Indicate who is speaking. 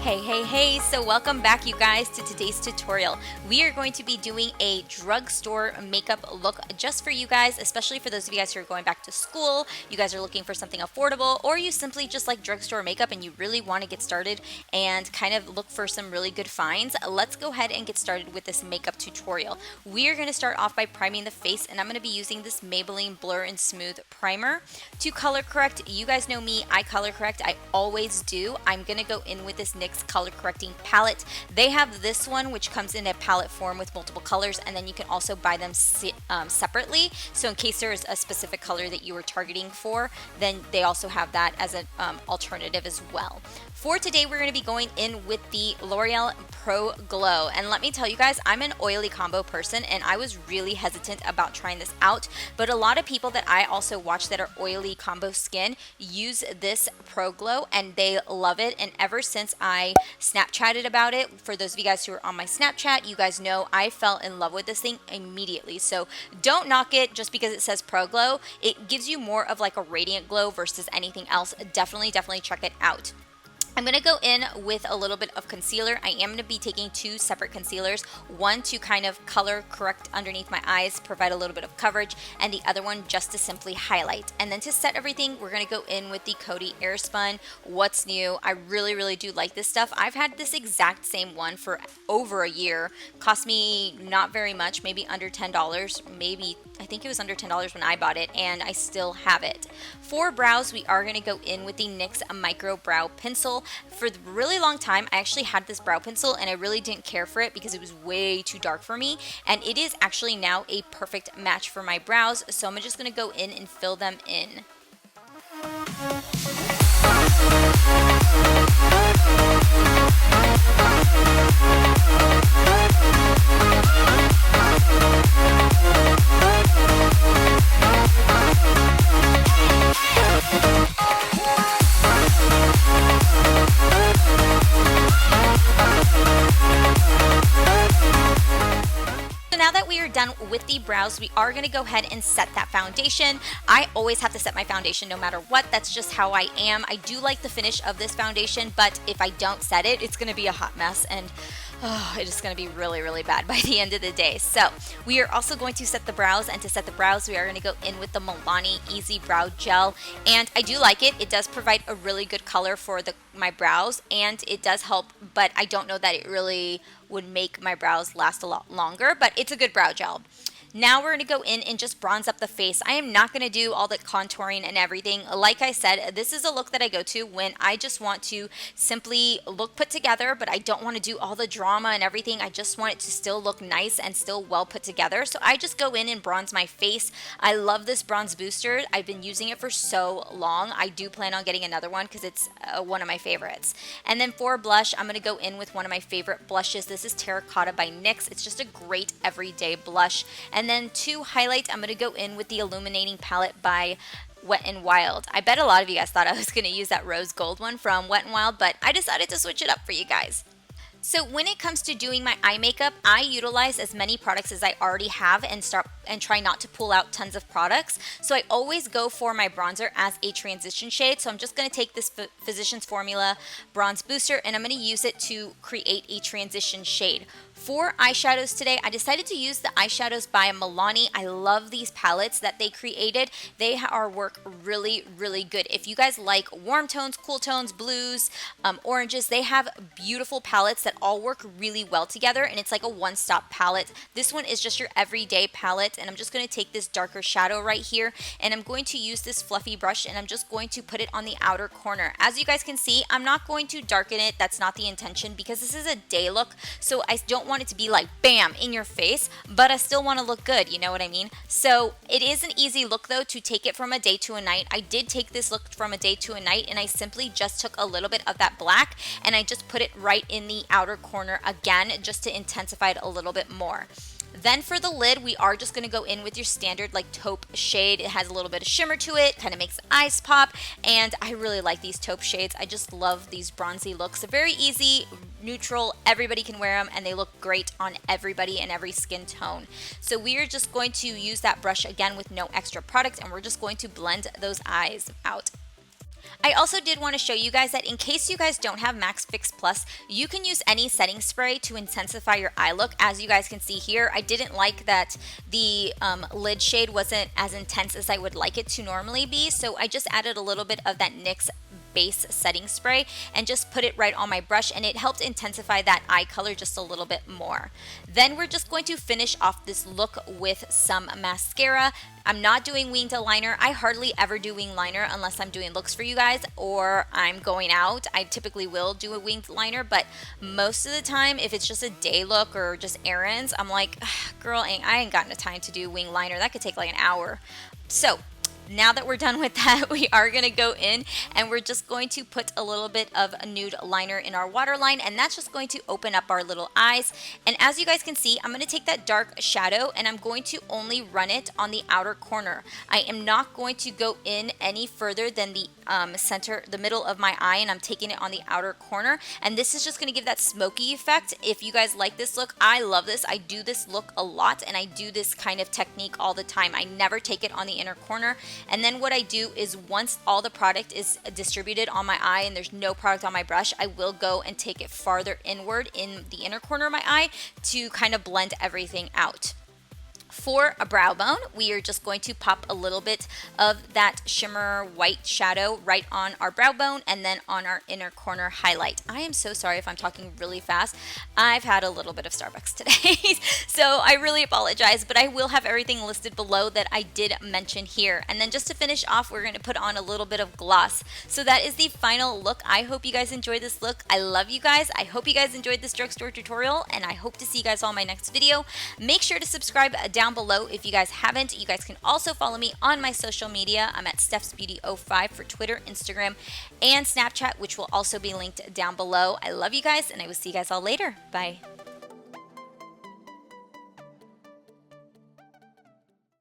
Speaker 1: Hey, so welcome back you guys to today's tutorial. We are going to be doing a drugstore makeup look just for you guys, especially for those of you guys who are going back to school, you guys are looking for something affordable, or you simply just like drugstore makeup and you really want to get started and kind of look for some really good finds. Let's go ahead and get started with this makeup tutorial. We are going to start off by priming the face, and I'm going to be using this Maybelline Blur and Smooth Primer. To color correct, you guys know me, I color correct, I always do. I'm going to go in with this NYX color correcting palette. They have this one which comes in a palette form with multiple colors, and then you can also buy them separately, so in case there is a specific color that you were targeting for, then they also have that as an alternative as well. For today, we're going to be going in with the L'Oreal Pro Glow, and let me tell you guys, I'm an oily combo person and I was really hesitant about trying this out, but a lot of people that I also watch that are oily combo skin use this Pro Glow and they love it, and ever since I Snapchatted about it, for those of you guys who are on my Snapchat, you guys know I fell in love with this thing immediately. So don't knock it just because it says Pro Glow. It gives you more of like a radiant glow versus anything else. Definitely check it out. I'm going to go in with a little bit of concealer. I am going to be taking two separate concealers, one to kind of color correct underneath my eyes, provide a little bit of coverage, and the other one just to simply highlight. And then to set everything, we're going to go in with the COTY AIRSPUN. What's new? I really do like this stuff. I've had this exact same one for over a year. Cost me not very much, maybe under $10, maybe I think it was under $10 when I bought it, and I still have it. For brows, we are going to go in with the NYX Micro Brow Pencil. For a really long time, I actually had this brow pencil and I really didn't care for it because it was way too dark for me, and it is actually now a perfect match for my brows, so I'm just going to go in and fill them in. Now that we are done with the brows, we are going to go ahead and set that foundation. I always have to set my foundation no matter what. That's just how I am. I do like the finish of this foundation, but if I don't set it, it's going to be a hot mess, and it is going to be really bad by the end of the day. So we are also going to set the brows, and to set the brows, we are going to go in with the MILANI Easy Brow Gel, and I do like it. It does provide a really good color for my brows, and it does help, but I don't know that it really would make my brows last a lot longer, but it's a good brow gel. Now we're going to go in and just bronze up the face. I am not going to do all the contouring and everything. Like I said, this is a look that I go to when I just want to simply look put together, but I don't want to do all the drama and everything. I just want it to still look nice and still well put together. So I just go in and bronze my face. I love this bronze booster. I've been using it for so long. I do plan on getting another one because it's one of my favorites. And then for blush, I'm going to go in with one of my favorite blushes. This is Terracotta by NYX. It's just a great everyday blush. And then to highlight, I'm going to go in with the Illuminating palette by Wet n Wild. I bet a lot of you guys thought I was going to use that rose gold one from Wet n Wild, but I decided to switch it up for you guys. So when it comes to doing my eye makeup, I utilize as many products as I already have and try not to pull out tons of products. So I always go for my bronzer as a transition shade. So I'm just going to take this Physicians Formula Bronze Booster and I'm going to use it to create a transition shade. For eyeshadows today, I decided to use the eyeshadows by MILANI. I love these palettes that they created. They work really good. If you guys like warm tones, cool tones, blues, oranges, they have beautiful palettes that all work really well together, and it's like a one-stop palette. This one is just your everyday palette, and I'm just going to take this darker shadow right here, and I'm going to use this fluffy brush, and I'm just going to put it on the outer corner. As you guys can see, I'm not going to darken it. That's not the intention because this is a day look, so I don't want it to be like bam in your face, but I still want to look good, you know what I mean? So it is an easy look though to take it from a day to a night. I did take this look from a day to a night, and I simply just took a little bit of that black and I just put it right in the outer corner again just to intensify it a little bit more. Then for the lid, we are just going to go in with your standard like taupe shade. It has a little bit of shimmer to it, kind of makes the eyes pop, and I really like these taupe shades. I just love these bronzy looks. They're very easy, neutral, everybody can wear them, and they look great on everybody and every skin tone. So we are just going to use that brush again with no extra product, and we're just going to blend those eyes out. I also did want to show you guys that in case you guys don't have Max Fix Plus, you can use any setting spray to intensify your eye look. As you guys can see here, I didn't like that the lid shade wasn't as intense as I would like it to normally be, so I just added a little bit of that NYX base setting spray and just put it right on my brush, and it helped intensify that eye color just a little bit more. Then we're just going to finish off this look with some mascara. I'm not doing winged liner. I hardly ever do winged liner unless I'm doing looks for you guys or I'm going out. I typically will do a winged liner, but most of the time, if it's just a day look or just errands, I'm like, girl, I ain't got no time to do winged liner. That could take like an hour. So now that we're done with that, we are going to go in and we're just going to put a little bit of a nude liner in our waterline, and that's just going to open up our little eyes. And as you guys can see, I'm going to take that dark shadow and I'm going to only run it on the outer corner. I am not going to go in any further than the the middle of my eye, and I'm taking it on the outer corner. And this is just going to give that smoky effect. If you guys like this look, I love this. I do this look a lot, and I do this kind of technique all the time. I never take it on the inner corner. And then what I do is once all the product is distributed on my eye and there's no product on my brush, I will go and take it farther inward in the inner corner of my eye to kind of blend everything out. For a brow bone, we are just going to pop a little bit of that shimmer white shadow right on our brow bone and then on our inner corner highlight. I am so sorry if I'm talking really fast. I've had a little bit of Starbucks today, so I really apologize, but I will have everything listed below that I did mention here. And then just to finish off, we're going to put on a little bit of gloss. So that is the final look. I hope you guys enjoyed this look. I love you guys. I hope you guys enjoyed this drugstore tutorial, and I hope to see you guys all in my next video. Make sure to subscribe down below if you guys haven't. You guys can also follow me on my social media. I'm at StephsBeauty05 for Twitter, Instagram, and Snapchat, which will also be linked down below. I love you guys, and I will see you guys all later. Bye.